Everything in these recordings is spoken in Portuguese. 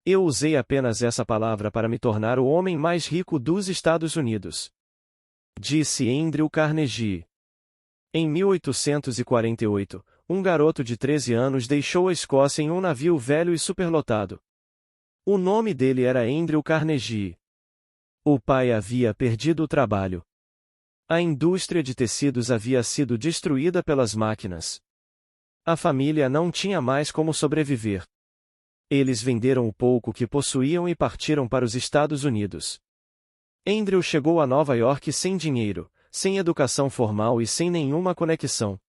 Eu usei apenas essa palavra para me tornar o homem mais rico dos Estados Unidos. Disse Andrew Carnegie. Em 1848, um garoto de 13 anos deixou a Escócia em um navio velho e superlotado. O nome dele era Andrew Carnegie. O pai havia perdido o trabalho. A indústria de tecidos havia sido destruída pelas máquinas. A família não tinha mais como sobreviver. Eles venderam o pouco que possuíam e partiram para os Estados Unidos. Andrew chegou a Nova York sem dinheiro, sem educação formal e sem nenhuma conexão.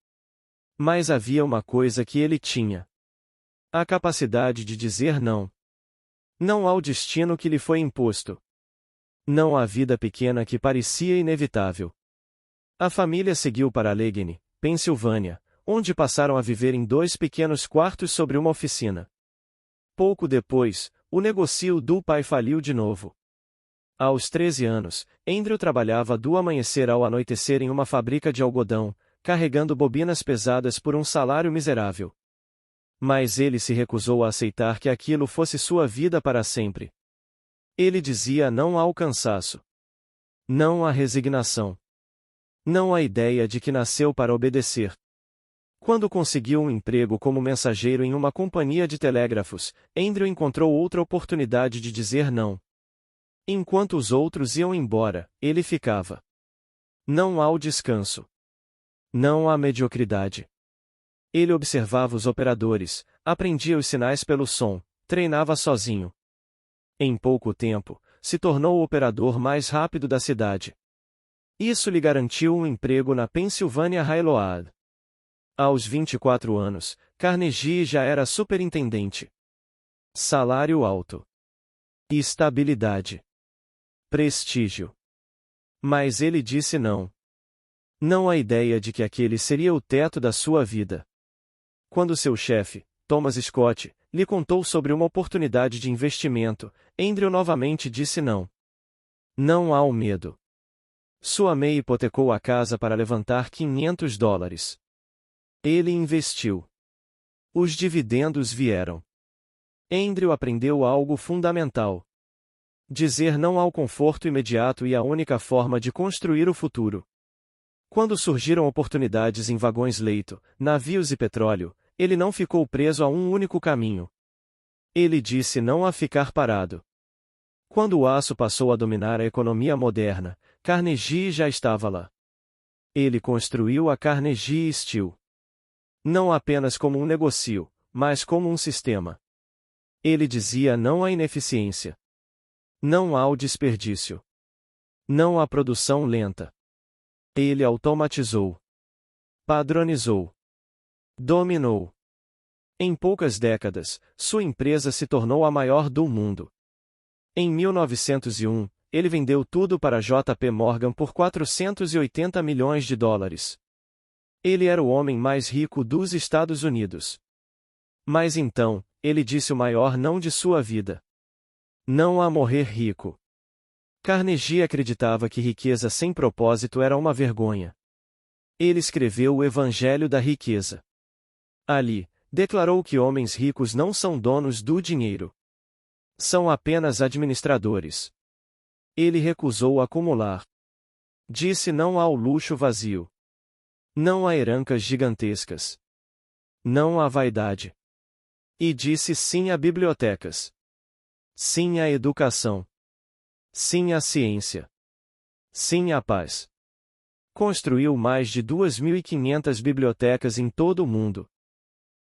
Mas havia uma coisa que ele tinha: a capacidade de dizer não. Não ao destino que lhe foi imposto. Não à vida pequena que parecia inevitável. A família seguiu para Allegheny, Pensilvânia, onde passaram a viver em 2 pequenos quartos sobre uma oficina. Pouco depois, o negócio do pai faliu de novo. Aos 13 anos, Andrew trabalhava do amanhecer ao anoitecer em uma fábrica de algodão, carregando bobinas pesadas por um salário miserável. Mas ele se recusou a aceitar que aquilo fosse sua vida para sempre. Ele dizia não ao cansaço. Não à resignação. Não à ideia de que nasceu para obedecer. Quando conseguiu um emprego como mensageiro em uma companhia de telégrafos, Andrew encontrou outra oportunidade de dizer não. Enquanto os outros iam embora, ele ficava. Não ao descanso. Não à mediocridade. Ele observava os operadores, aprendia os sinais pelo som, treinava sozinho. Em pouco tempo, se tornou o operador mais rápido da cidade. Isso lhe garantiu um emprego na Pennsylvania Railroad. Aos 24 anos, Carnegie já era superintendente. Salário alto. Estabilidade. Prestígio. Mas ele disse não. Não à ideia de que aquele seria o teto da sua vida. Quando seu chefe, Thomas Scott, lhe contou sobre uma oportunidade de investimento, Andrew novamente disse não. Não ao medo. Sua mãe hipotecou a casa para levantar $500. Ele investiu. Os dividendos vieram. Andrew aprendeu algo fundamental. Dizer não ao conforto imediato e a única forma de construir o futuro. Quando surgiram oportunidades em vagões-leito, navios e petróleo, ele não ficou preso a um único caminho. Ele disse não a ficar parado. Quando o aço passou a dominar a economia moderna, Carnegie já estava lá. Ele construiu a Carnegie Steel. Não apenas como um negócio, mas como um sistema. Ele dizia não à ineficiência. Não ao desperdício. Não à produção lenta. Ele automatizou. Padronizou. Dominou. Em poucas décadas, sua empresa se tornou a maior do mundo. Em 1901, ele vendeu tudo para JP Morgan por $480 milhões. Ele era o homem mais rico dos Estados Unidos. Mas então, ele disse o maior não de sua vida. Não a morrer rico. Carnegie acreditava que riqueza sem propósito era uma vergonha. Ele escreveu o Evangelho da Riqueza. Ali, declarou que homens ricos não são donos do dinheiro. São apenas administradores. Ele recusou acumular. Disse não ao luxo vazio. Não a herancas gigantescas. Não à vaidade. E disse sim a bibliotecas. Sim à educação. Sim à ciência. Sim à paz. Construiu mais de 2.500 bibliotecas em todo o mundo.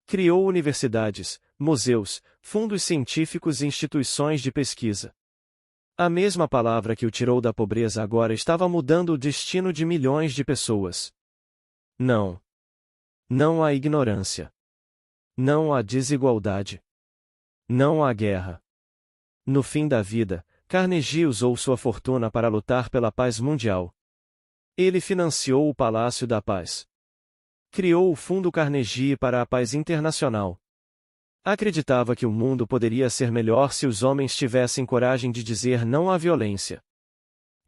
Criou universidades, museus, fundos científicos e instituições de pesquisa. A mesma palavra que o tirou da pobreza agora estava mudando o destino de milhões de pessoas. Não. Não à ignorância. Não à desigualdade. Não à guerra. No fim da vida, Carnegie usou sua fortuna para lutar pela paz mundial. Ele financiou o Palácio da Paz. Criou o Fundo Carnegie para a Paz Internacional. Acreditava que o mundo poderia ser melhor se os homens tivessem coragem de dizer não à violência.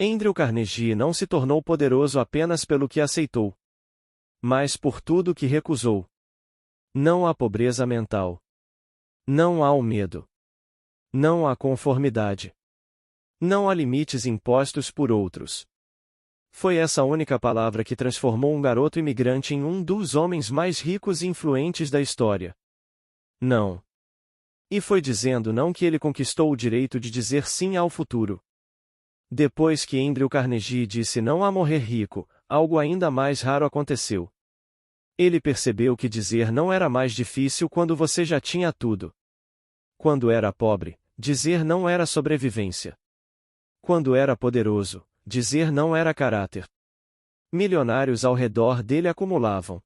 Andrew Carnegie não se tornou poderoso apenas pelo que aceitou, mas por tudo que recusou. Não à pobreza mental. Não ao medo. Não há conformidade. Não há limites impostos por outros. Foi essa única palavra que transformou um garoto imigrante em um dos homens mais ricos e influentes da história. Não. E foi dizendo não que ele conquistou o direito de dizer sim ao futuro. Depois que Andrew Carnegie disse não a morrer rico, algo ainda mais raro aconteceu. Ele percebeu que dizer não era mais difícil quando você já tinha tudo. Quando era pobre, dizer não era sobrevivência. Quando era poderoso, dizer não era caráter. Milionários ao redor dele acumulavam.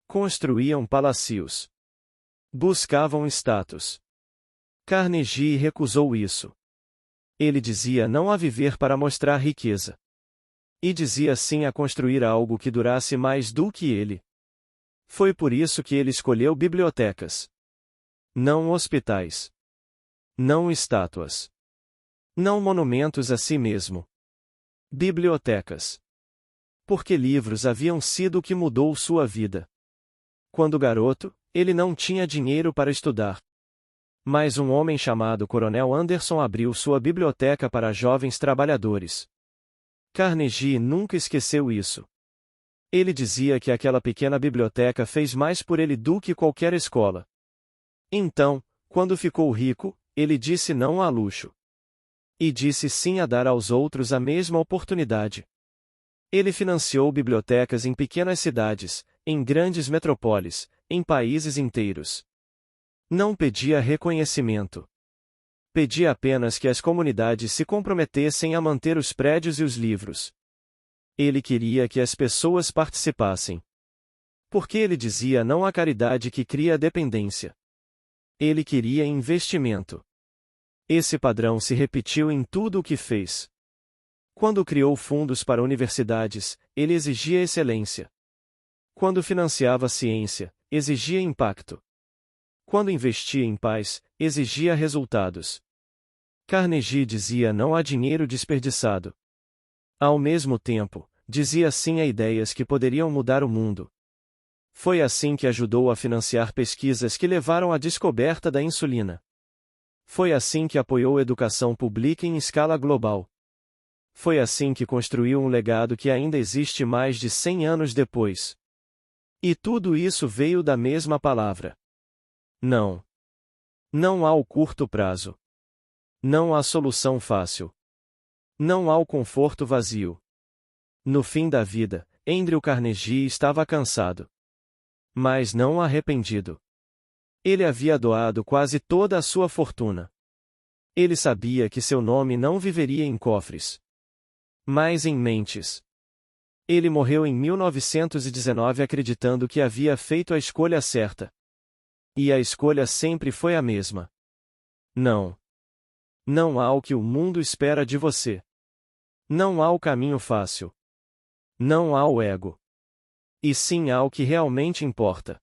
Construíam palácios. Buscavam status. Carnegie recusou isso. Ele dizia não a viver para mostrar riqueza. E dizia sim a construir algo que durasse mais do que ele. Foi por isso que ele escolheu bibliotecas. Não hospitais. Não estátuas. Não monumentos a si mesmo. Bibliotecas. Porque livros haviam sido o que mudou sua vida. Quando garoto, ele não tinha dinheiro para estudar. Mas um homem chamado Coronel Anderson abriu sua biblioteca para jovens trabalhadores. Carnegie nunca esqueceu isso. Ele dizia que aquela pequena biblioteca fez mais por ele do que qualquer escola. Então, quando ficou rico, ele disse não a luxo. E disse sim a dar aos outros a mesma oportunidade. Ele financiou bibliotecas em pequenas cidades, em grandes metrópoles, em países inteiros. Não pedia reconhecimento. Pedia apenas que as comunidades se comprometessem a manter os prédios e os livros. Ele queria que as pessoas participassem. Porque ele dizia não à caridade que cria dependência. Ele queria investimento. Esse padrão se repetiu em tudo o que fez. Quando criou fundos para universidades, ele exigia excelência. Quando financiava ciência, exigia impacto. Quando investia em paz, exigia resultados. Carnegie dizia não a dinheiro desperdiçado. Ao mesmo tempo, dizia sim a ideias que poderiam mudar o mundo. Foi assim que ajudou a financiar pesquisas que levaram à descoberta da insulina. Foi assim que apoiou educação pública em escala global. Foi assim que construiu um legado que ainda existe mais de 100 anos depois. E tudo isso veio da mesma palavra. Não. Não há o curto prazo. Não há solução fácil. Não há o conforto vazio. No fim da vida, Andrew Carnegie estava cansado. Mas não arrependido. Ele havia doado quase toda a sua fortuna. Ele sabia que seu nome não viveria em cofres, mas em mentes. Ele morreu em 1919 acreditando que havia feito a escolha certa. E a escolha sempre foi a mesma. Não. Não há o que o mundo espera de você. Não há o caminho fácil. Não há o ego. E sim há o que realmente importa.